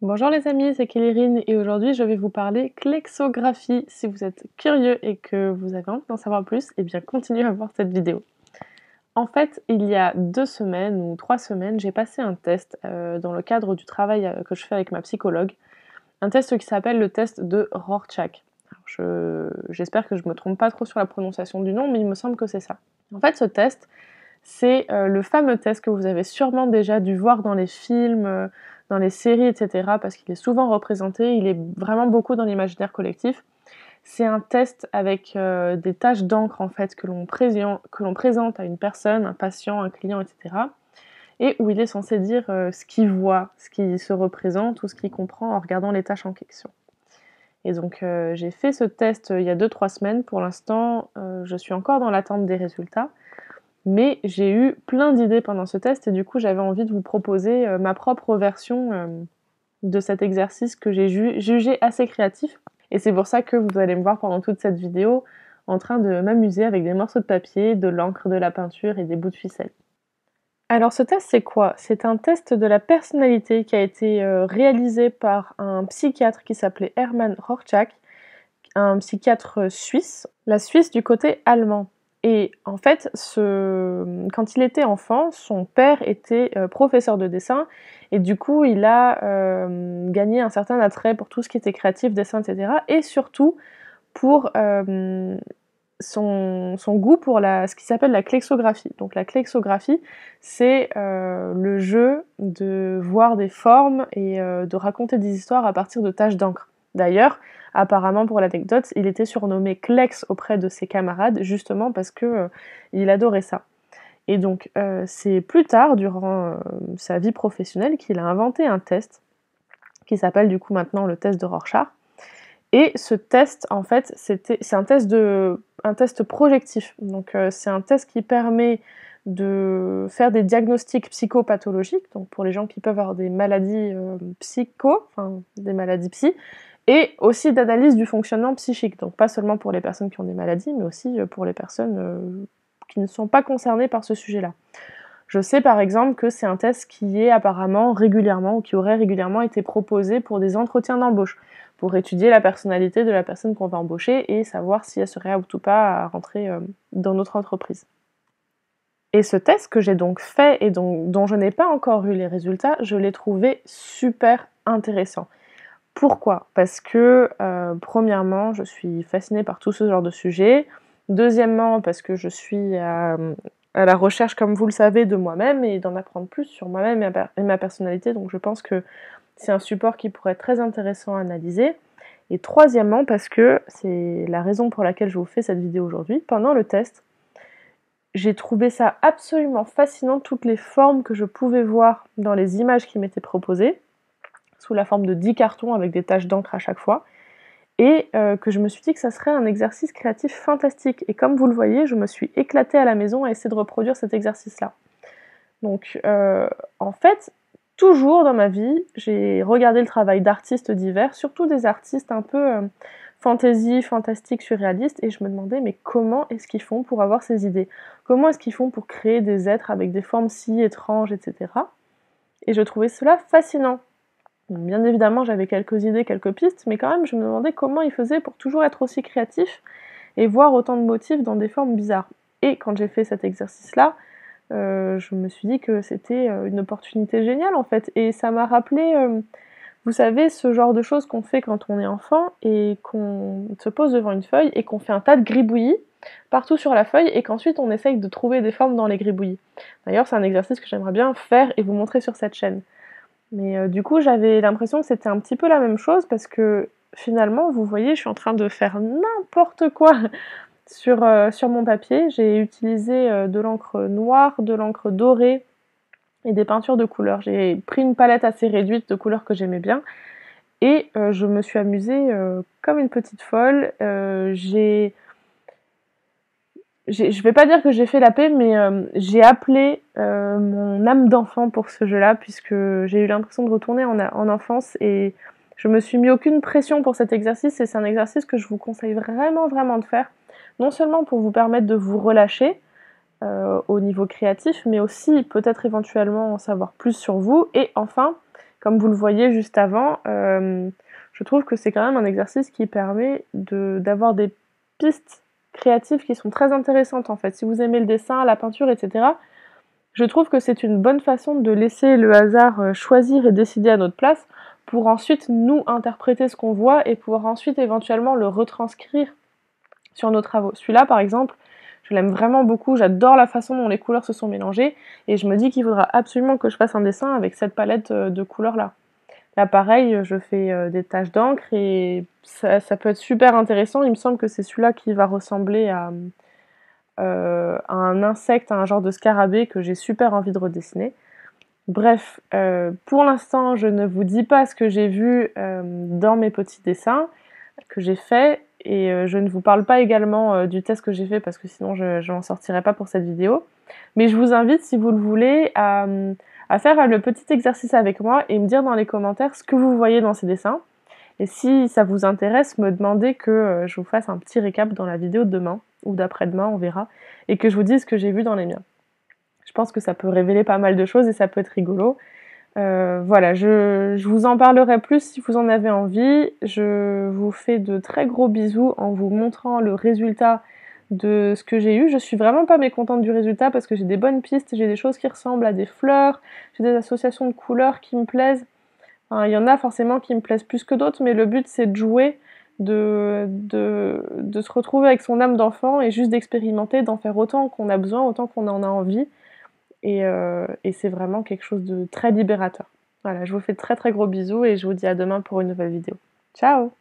Bonjour les amis, c'est Kélérine et aujourd'hui je vais vous parler klexographie. Si vous êtes curieux et que vous avez envie d'en savoir plus, eh bien continuez à voir cette vidéo. En fait, il y a 2 semaines ou 3 semaines, j'ai passé un test dans le cadre du travail que je fais avec ma psychologue. Un test qui s'appelle le test de Rorschach. J'espère que je me trompe pas trop sur la prononciation du nom, mais il me semble que c'est ça. En fait, ce test, c'est le fameux test que vous avez sûrement déjà dû voir dans les films, dans les séries, etc. parce qu'il est souvent représenté, il est vraiment beaucoup dans l'imaginaire collectif. C'est un test avec des taches d'encre en fait que l'on présente à une personne, un patient, un client, etc. Et où il est censé dire ce qu'il voit, ce qui se représente ou ce qu'il comprend en regardant les taches en question. Et donc j'ai fait ce test il y a 2-3 semaines. Pour l'instant, je suis encore dans l'attente des résultats. Mais j'ai eu plein d'idées pendant ce test et du coup j'avais envie de vous proposer ma propre version de cet exercice que j'ai jugé assez créatif. Et c'est pour ça que vous allez me voir pendant toute cette vidéo en train de m'amuser avec des morceaux de papier, de l'encre, de la peinture et des bouts de ficelle. Alors ce test c'est quoi? C'est un test de la personnalité qui a été réalisé par un psychiatre qui s'appelait Hermann Rorschach, un psychiatre suisse, la Suisse du côté allemand. Et en fait, quand il était enfant, son père était professeur de dessin et du coup, il a gagné un certain attrait pour tout ce qui était créatif, dessin, etc. Et surtout pour son goût pour ce qui s'appelle la klexographie. Donc la klexographie, c'est le jeu de voir des formes et de raconter des histoires à partir de taches d'encre. D'ailleurs, apparemment pour l'anecdote, il était surnommé Klex auprès de ses camarades, justement parce que il adorait ça. Et donc c'est plus tard, durant sa vie professionnelle, qu'il a inventé un test qui s'appelle du coup maintenant le test de Rorschach. Et ce test, en fait, c'est un test projectif. Donc c'est un test qui permet de faire des diagnostics psychopathologiques, donc pour les gens qui peuvent avoir des maladies des maladies psy, et aussi d'analyse du fonctionnement psychique, donc pas seulement pour les personnes qui ont des maladies, mais aussi pour les personnes qui ne sont pas concernées par ce sujet-là. Je sais par exemple que c'est un test qui est apparemment régulièrement, ou qui aurait régulièrement été proposé pour des entretiens d'embauche, pour étudier la personnalité de la personne qu'on va embaucher et savoir si elle serait apte ou pas à rentrer dans notre entreprise. Et ce test que j'ai donc fait et dont je n'ai pas encore eu les résultats, je l'ai trouvé super intéressant. Pourquoi? Parce que, premièrement, je suis fascinée par tout ce genre de sujet. Deuxièmement, parce que je suis à la recherche, comme vous le savez, de moi-même et d'en apprendre plus sur moi-même et ma personnalité. Donc je pense que c'est un support qui pourrait être très intéressant à analyser. Et troisièmement, parce que c'est la raison pour laquelle je vous fais cette vidéo aujourd'hui. Pendant le test, j'ai trouvé ça absolument fascinant, toutes les formes que je pouvais voir dans les images qui m'étaient proposées, sous la forme de 10 cartons avec des taches d'encre à chaque fois, et que je me suis dit que ça serait un exercice créatif fantastique. Et comme vous le voyez, je me suis éclatée à la maison à essayer de reproduire cet exercice-là. Donc en fait, toujours dans ma vie, j'ai regardé le travail d'artistes divers, surtout des artistes un peu fantasy, fantastiques, surréalistes, et je me demandais mais comment est-ce qu'ils font pour avoir ces idées? Comment est-ce qu'ils font pour créer des êtres avec des formes si étranges, etc. Et je trouvais cela fascinant. Donc, bien évidemment, j'avais quelques idées, quelques pistes, mais quand même, je me demandais comment ils faisaient pour toujours être aussi créatifs et voir autant de motifs dans des formes bizarres. Et quand j'ai fait cet exercice-là, je me suis dit que c'était une opportunité géniale en fait. Et ça m'a rappelé, vous savez, ce genre de choses qu'on fait quand on est enfant et qu'on se pose devant une feuille et qu'on fait un tas de gribouillis partout sur la feuille et qu'ensuite on essaye de trouver des formes dans les gribouillis. D'ailleurs, c'est un exercice que j'aimerais bien faire et vous montrer sur cette chaîne. Mais du coup, j'avais l'impression que c'était un petit peu la même chose parce que finalement, vous voyez, je suis en train de faire n'importe quoi sur mon papier. J'ai utilisé de l'encre noire, de l'encre dorée et des peintures de couleurs. J'ai pris une palette assez réduite de couleurs que j'aimais bien et je me suis amusée comme une petite folle. Je vais pas dire que j'ai fait la paix, mais j'ai appelé mon âme d'enfant pour ce jeu-là, puisque j'ai eu l'impression de retourner en enfance et je me suis mis aucune pression pour cet exercice et c'est un exercice que je vous conseille vraiment, vraiment de faire. Non seulement pour vous permettre de vous relâcher au niveau créatif, mais aussi peut-être éventuellement en savoir plus sur vous et enfin comme vous le voyez juste avant, je trouve que c'est quand même un exercice qui permet d'avoir des pistes créatives qui sont très intéressantes en fait. Si vous aimez le dessin, la peinture, etc., je trouve que c'est une bonne façon de laisser le hasard choisir et décider à notre place pour ensuite nous interpréter ce qu'on voit et pouvoir ensuite éventuellement le retranscrire sur nos travaux. Celui-là par exemple, je l'aime vraiment beaucoup, j'adore la façon dont les couleurs se sont mélangées et je me dis qu'il faudra absolument que je fasse un dessin avec cette palette de couleurs là. Là pareil, je fais des taches d'encre et ça peut être super intéressant. Il me semble que c'est celui-là qui va ressembler à un insecte, à un genre de scarabée que j'ai super envie de redessiner. Bref, pour l'instant, je ne vous dis pas ce que j'ai vu dans mes petits dessins que j'ai fait et je ne vous parle pas également du test que j'ai fait parce que sinon je n'en sortirai pas pour cette vidéo. Mais je vous invite, si vous le voulez, à faire le petit exercice avec moi et me dire dans les commentaires ce que vous voyez dans ces dessins. Et si ça vous intéresse, me demander que je vous fasse un petit récap dans la vidéo de demain ou d'après-demain, on verra, et que je vous dise ce que j'ai vu dans les miens. Je pense que ça peut révéler pas mal de choses et ça peut être rigolo. Voilà, je vous en parlerai plus si vous en avez envie. Je vous fais de très gros bisous en vous montrant le résultat de ce que j'ai eu. Je suis vraiment pas mécontente du résultat parce que j'ai des bonnes pistes, j'ai des choses qui ressemblent à des fleurs, j'ai des associations de couleurs qui me plaisent. Enfin, il y en a forcément qui me plaisent plus que d'autres, mais le but c'est de jouer, de se retrouver avec son âme d'enfant et juste d'expérimenter, d'en faire autant qu'on a besoin, autant qu'on en a envie. Et c'est vraiment quelque chose de très libérateur. Voilà, je vous fais de très très gros bisous et je vous dis à demain pour une nouvelle vidéo. Ciao!